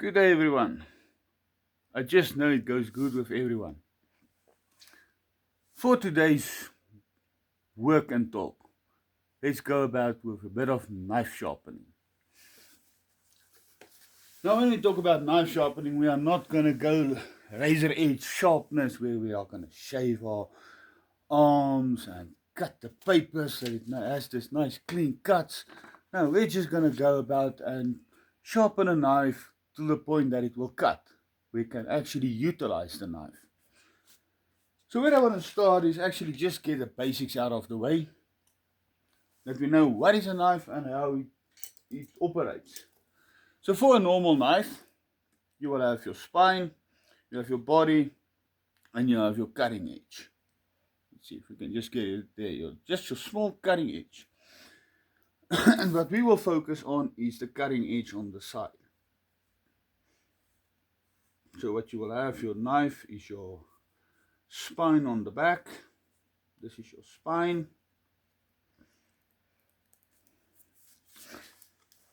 Good day, everyone. I just know it goes good with everyone. For today's work and talk, let's go about with a bit of knife sharpening. Now, when we talk about knife sharpening, we are not going to go razor edge sharpness where we are going to shave our arms and cut the paper so it has this nice clean cuts. No, we're just going to go about and sharpen a knife to the point that it will cut. We can actually utilize the knife. So where I want to start is actually just get the basics out of the way, that we know what is a knife and how it operates. So for a normal knife, you will have your spine, you have your body, and you have your cutting edge. Let's see if we can just get it there, just your small cutting edge. And what we will focus on is the cutting edge on the side. So what you will have, your knife is your spine on the back. This is your spine.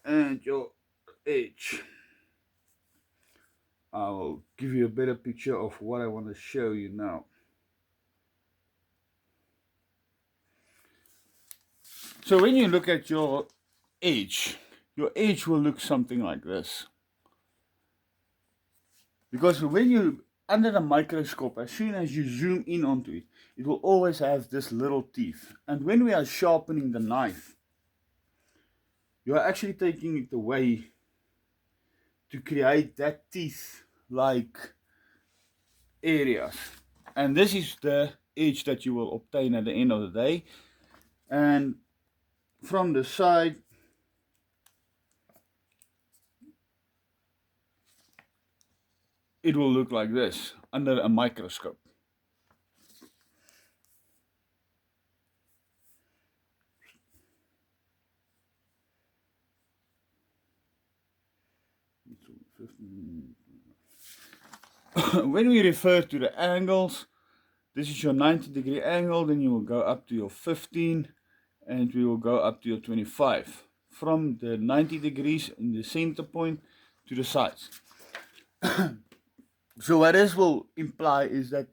And your edge. I'll give you a better picture of what I want to show you now. So when you look at your edge will look something like this. Because when you under the microscope, as soon as you zoom in onto it, it will always have this little teeth. And when we are sharpening the knife, you are actually taking it away to create that teeth-like areas. And this is the edge that you will obtain at the end of the day. And from the side, it will look like this under a microscope. When we refer to the angles, this is your 90-degree angle, then you will go up to your 15 and we will go up to your 25 from the 90 degrees in the center point to the sides. So what this will imply is that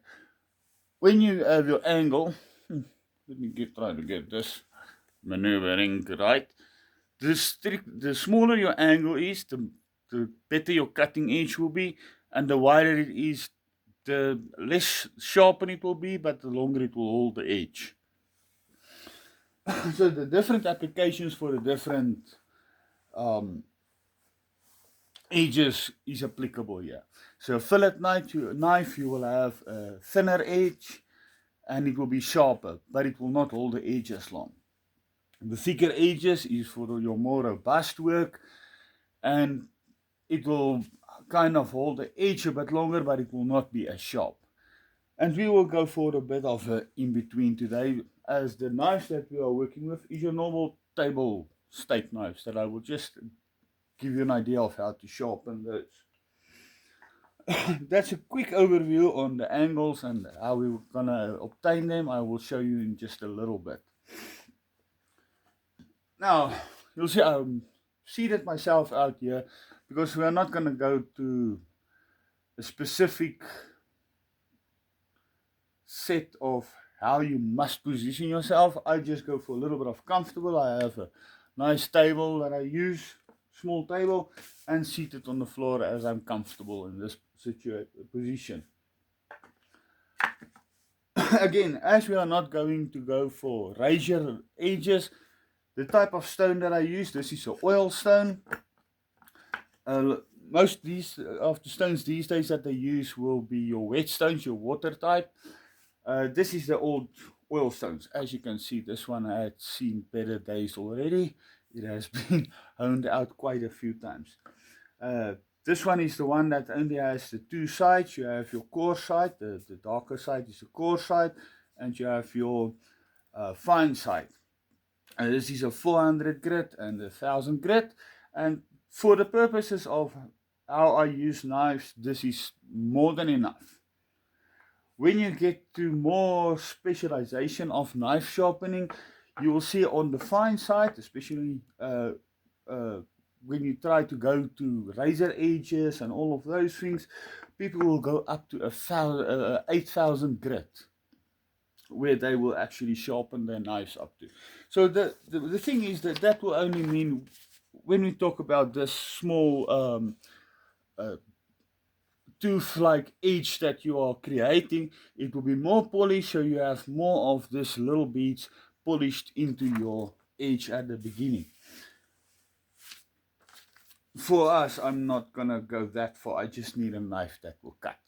when you have your angle, let me try to get this maneuvering right. The smaller your angle is, the better your cutting edge will be, and the wider it is, the less sharpen it will be, but the longer it will hold the edge. So the different applications for the different edges is applicable here. So a fillet knife, you will have a thinner edge and it will be sharper, but it will not hold the edge as long. The thicker edges is for your more robust work, and it will kind of hold the edge a bit longer, but it will not be as sharp. And we will go for a bit of a in-between today, as the knife that we are working with is your normal table steak knives that I will just give you an idea of how to sharpen those. That's a quick overview on the angles and how we're gonna obtain them. I will show you in just a little bit. Now, you'll see I'm seated myself out here because we are not gonna go to a specific set of how you must position yourself. I just go for a little bit of comfortable. I have a nice table that I use, small table, and seated on the floor as I'm comfortable in this position. Again, as we are not going to go for razor edges, the type of stone that I use, this is an oil stone. Most of the stones these days that they use will be your whetstones, your water type. This is the old oil stones. As you can see, this one had seen better days already. It has been honed out quite a few times. This one is the one that only has the two sides. You have your coarse side, the darker side is the coarse side, and you have your fine side. This is a 400 grit and a 1000 grit, and for the purposes of how I use knives, this is more than enough. When you get to more specialization of knife sharpening, you will see on the fine side, especially when you try to go to razor edges and all of those things, people will go up to 8,000 grit, where they will actually sharpen their knives up to. So the thing is that will only mean, when we talk about this small tooth-like edge that you are creating, it will be more polished, so you have more of this little beads polished into your edge at the beginning. For us, I'm not gonna go that far. I just need a knife that will cut.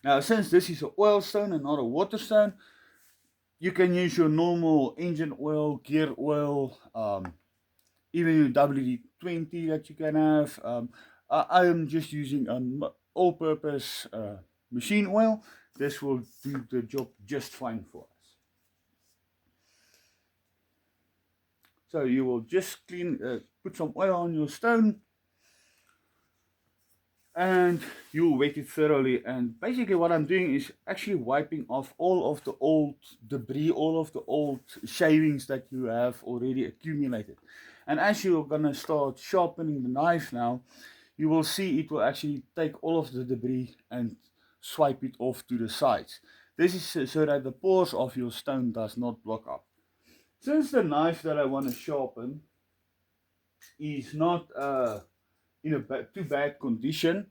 Now, since this is an oil stone and not a water stone, you can use your normal engine oil, gear oil, even your WD-20 that you can have. I am just using an all-purpose machine oil. This will do the job just fine for us. So you will just put some oil on your stone, and you wet it thoroughly. And basically what I'm doing is actually wiping off all of the old debris, all of the old shavings that you have already accumulated. And as you're gonna start sharpening the knife now, you will see it will actually take all of the debris and swipe it off to the sides. This is so that the pores of your stone does not block up. Since the knife that I want to sharpen is not in a too bad condition,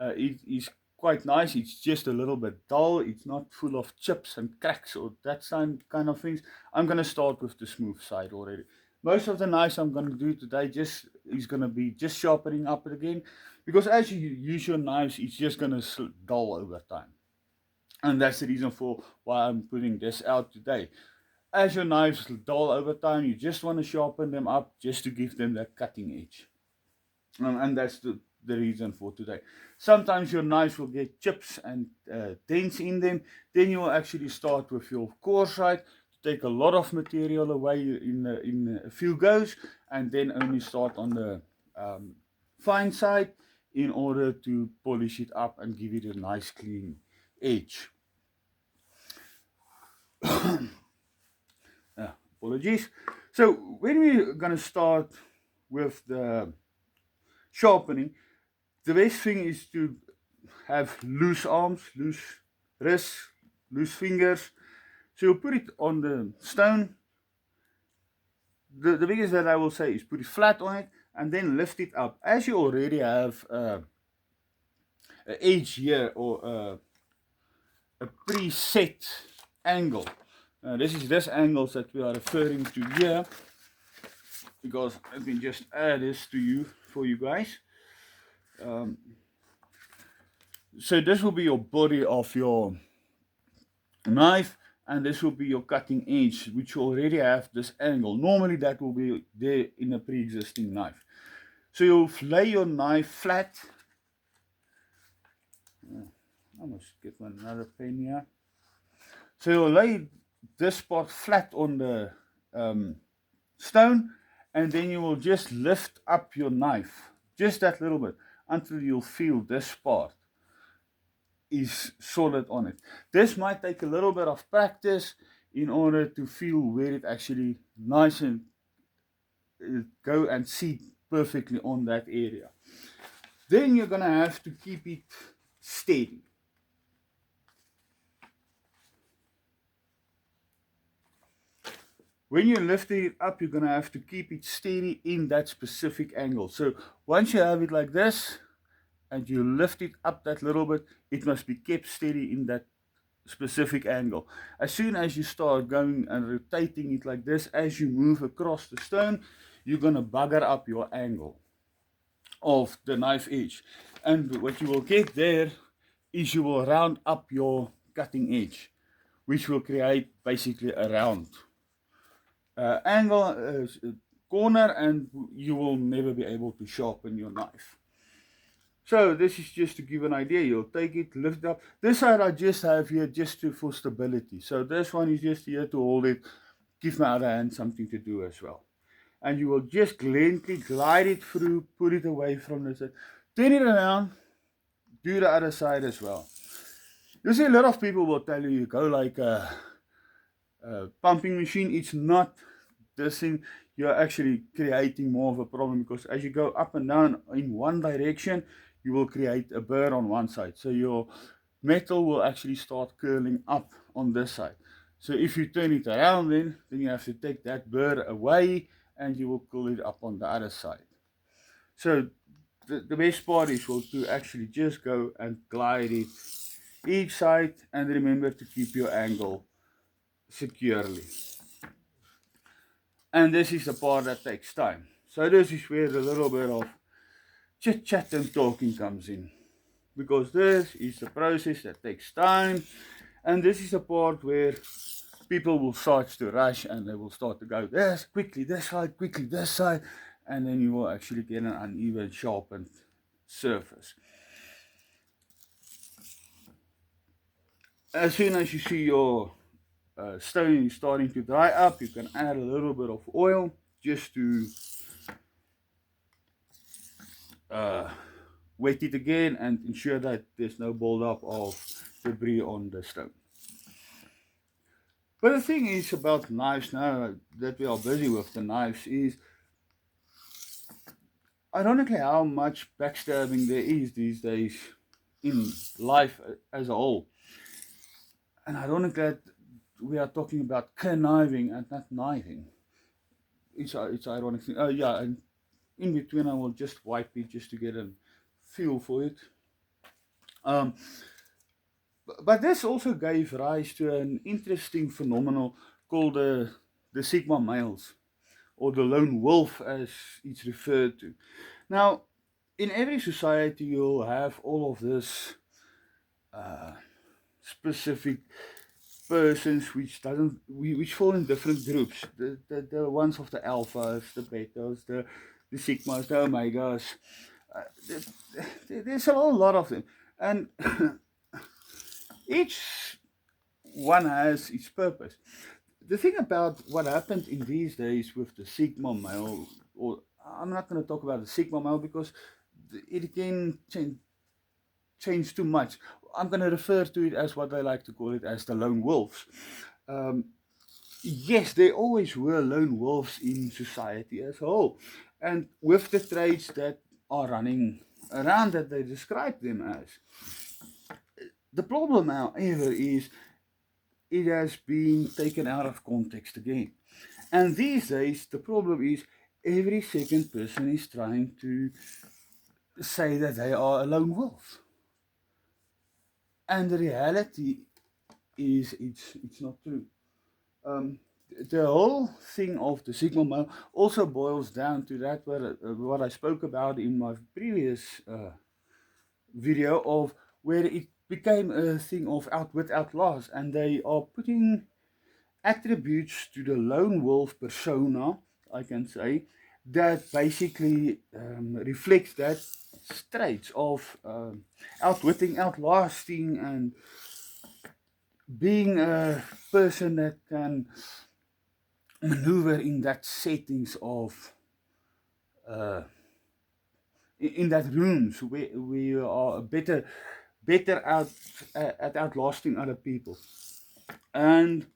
it is quite nice. It's just a little bit dull. It's not full of chips and cracks or that kind of things. I'm going to start with the smooth side already. Most of the knives I'm going to do today is going to be just sharpening up it again, because as you use your knives, it's just going to dull over time. And that's the reason for why I'm putting this out today. As your knives dull over time, you just want to sharpen them up just to give them that cutting edge. And that's the reason for today. Sometimes your knives will get chips and dents in them. Then you will actually start with your coarse side, take a lot of material away in a few goes, and then only start on the fine side in order to polish it up and give it a nice clean edge. Apologies. So when we're going to start with the sharpening, the best thing is to have loose arms, loose wrists, loose fingers. So you put it on the stone. The biggest that I will say is put it flat on it and then lift it up. As you already have an edge here, or a preset angle. This is this angles that we are referring to here, because let me just add this to you for you guys. So this will be your body of your knife, and this will be your cutting edge, which you already have this angle. Normally that will be there in a pre-existing knife. So you'll lay your knife flat. I must get another pen here. So you'll lay this part flat on the stone, and then you will just lift up your knife just that little bit until you'll feel this part is solid on it. This might take a little bit of practice in order to feel where it actually nice and go and sit perfectly on that area. Then you're gonna have to keep it steady. When you're lifting it up, you're going to have to keep it steady in that specific angle. So once you have it like this and you lift it up that little bit, it must be kept steady in that specific angle. As soon as you start going and rotating it like this, as you move across the stone, you're going to bugger up your angle of the knife edge. And what you will get there is you will round up your cutting edge, which will create basically a round angle, corner, and you will never be able to sharpen your knife. So this is just to give an idea. You'll take it, lift it up. This side I just have here just for stability. So this one is just here to hold it, give my other hand something to do as well. And you will just gently glide it through, put it away from the side, turn it around, do the other side as well. You see, a lot of people will tell you go like a pumping machine. It's not this thing. you're actually creating more of a problem, because as you go up and down in one direction, you will create a burr on one side. So your metal will actually start curling up on this side. So if you turn it around, then you have to take that burr away and you will curl it up on the other side. So the best part is to actually just go and glide it each side, and remember to keep your angle securely. And this is the part that takes time. So this is where a little bit of chit chat and talking comes in, because this is the process that takes time, and this is the part where people will start to rush and they will start to go this quickly, this side, quickly, this side, and then you will actually get an uneven, sharpened surface. As soon as you see your stone is starting to dry up, you can add a little bit of oil just to wet it again and ensure that there's no buildup of debris on the stone. But the thing is about knives, now that we are busy with the knives, is ironically how much backstabbing there is these days in life as a whole. And ironically that we are talking about conniving and not knifing. It's ironic thing. Yeah, and in between I will just wipe it just to get a feel for it. But this also gave rise to an interesting phenomenon called the Sigma males, or the lone wolf as it's referred to. Now, in every society you'll have all of this specific persons which fall in different groups. The ones of the alphas, the betas, the sigmas, the omegas. There's a whole lot of them, and each one has its purpose. The thing about what happened in these days with the Sigma male, or I'm not going to talk about the Sigma male because it can change too much. I'm going to refer to it as what they like to call it as the lone wolves. Yes, there always were lone wolves in society as a whole, and with the traits that are running around that they describe them as. The problem, however, is it has been taken out of context again. And these days, the problem is every second person is trying to say that they are a lone wolf. And the reality is it's not true. The whole thing of the Sigma male also boils down to that what I spoke about in my previous video, of where it became a thing of outwit outlaws, and they are putting attributes to the lone wolf persona, I can say, that basically reflects that traits of outwitting, outlasting, and being a person that can maneuver in that settings of in that rooms where we are better out at outlasting other people. And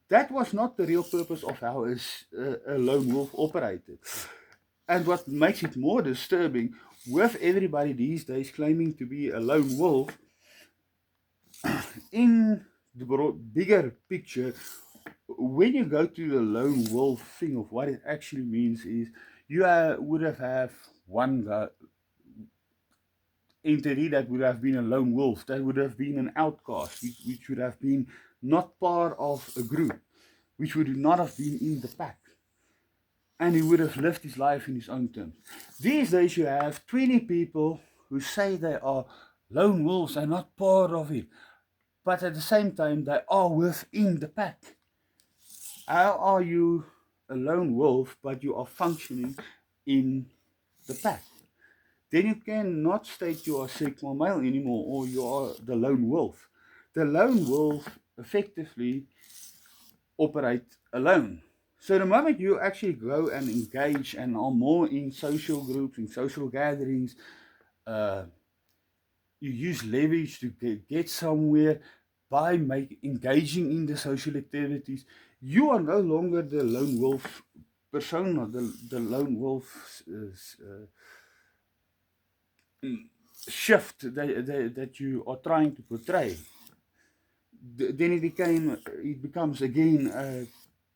that was not the real purpose of how a lone wolf operated. And what makes it more disturbing, with everybody these days claiming to be a lone wolf, in the bigger picture, when you go to the lone wolf thing of what it actually means is you would have one entity that would have been a lone wolf, that would have been an outcast, which would have been not part of a group, which would not have been in the pack, and he would have lived his life in his own terms. These days you have 20 people who say they are lone wolves and not part of it, but at the same time they are within the pack. How are you a lone wolf but you are functioning in the pack? Then you cannot state you are Sigma male anymore, or you are the lone wolf. The lone wolf effectively operates alone. So the moment you actually go and engage and are more in social groups, in social gatherings, you use leverage to get somewhere by engaging in the social activities. you are no longer the lone wolf persona, the lone wolf shift that you are trying to portray. Then it becomes again a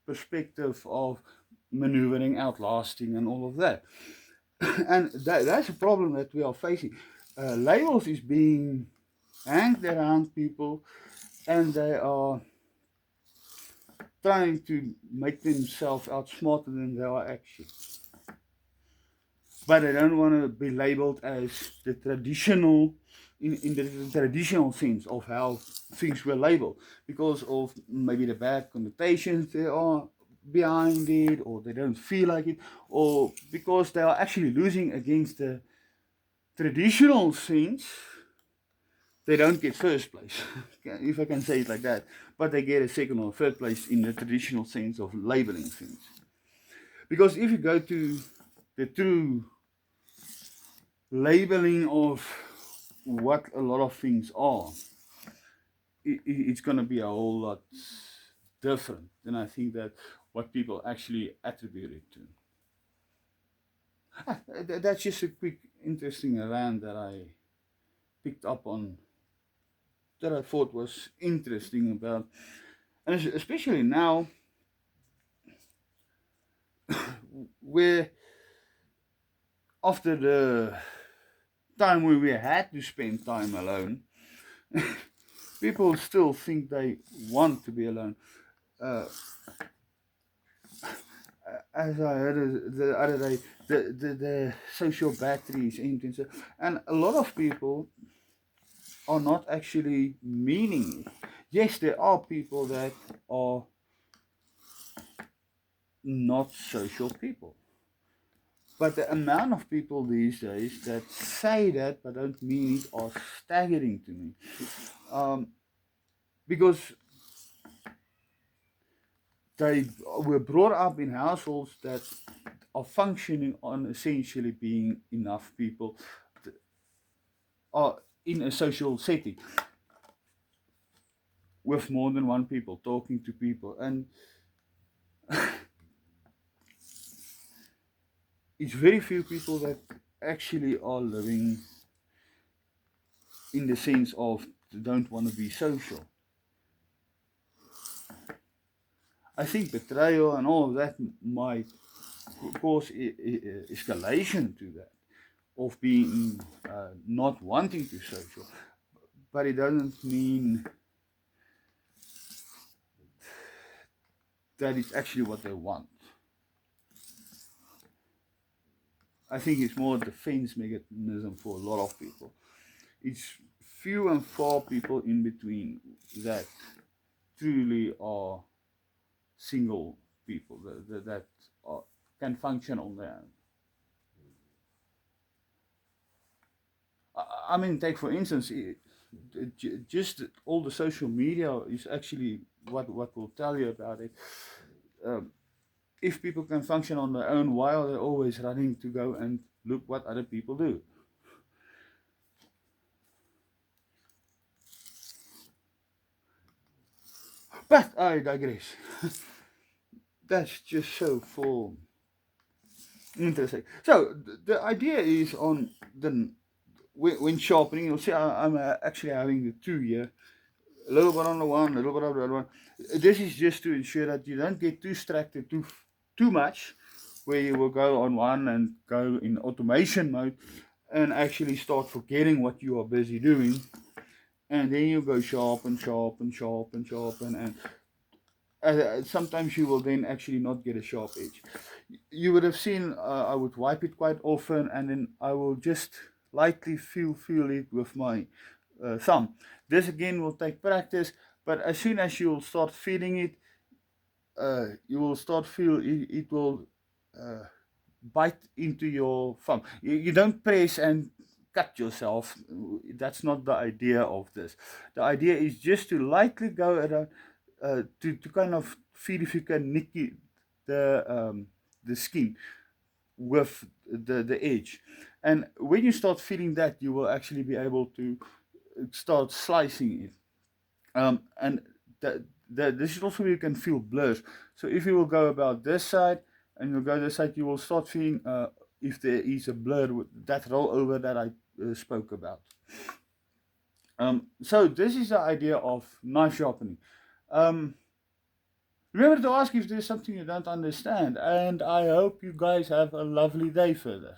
perspective of maneuvering, outlasting, and all of that. And that's a problem that we are facing. Labels is being hanged around people, and they are trying to make themselves out smarter than they are actually. But they don't want to be labeled as the traditional, in the traditional sense of how things were labeled, because of maybe the bad connotations there are behind it, or they don't feel like it, or because they are actually losing against the traditional sense. They don't get first place, if I can say it like that, but they get a second or third place in the traditional sense of labeling things. Because if you go to the true labeling of what a lot of things are, it's going to be a whole lot different than I think that what people actually attribute it to. That's just a quick, interesting rant that I picked up on, that I thought was interesting about, and especially now, where after the time when we had to spend time alone, people still think they want to be alone. As I heard the other day, the social battery is empty, and a lot of people are not actually meaning it. Yes, there are people that are not social people, but the amount of people these days that say that but don't mean it are staggering to me. Because they were brought up in households that are functioning on essentially being enough people are in a social setting with more than one people talking to people, and it's very few people that actually are living in the sense of don't want to be social. I think betrayal and all of that might cause escalation to that, of being not wanting to social, but it doesn't mean that it's actually what they want. I think it's more a defense mechanism for a lot of people. It's few and far people in between that truly are single people that can function on their own. I mean, take for instance, just all the social media is actually what will tell you about it. If people can function on their own, why are they always running to go and look what other people do? But I digress. That's just so full. Interesting. So the idea is on the when sharpening, you'll see I'm actually having the two here. A little bit on the one, a little bit on the other one. This is just to ensure that you don't get too distracted too much, where you will go on one and go in automation mode and actually start forgetting what you are busy doing, and then you go sharpen, and sometimes you will then actually not get a sharp edge. You would have seen I would wipe it quite often, and then I will just lightly feel it with my thumb. This again will take practice, but as soon as you will start feeling it, you will start feel it will bite into your thumb. You don't press and cut yourself. That's not the idea of this. The idea is just to lightly go around, to kind of feel if you can nick the skin with the edge. And when you start feeling that, you will actually be able to start slicing it. And this is also where you can feel blurs. So if you will go about this side and you'll go this side, you will start feeling if there is a blur with that rollover that I spoke about. So this is the idea of knife sharpening. Remember to ask if there's something you don't understand, and I hope you guys have a lovely day further.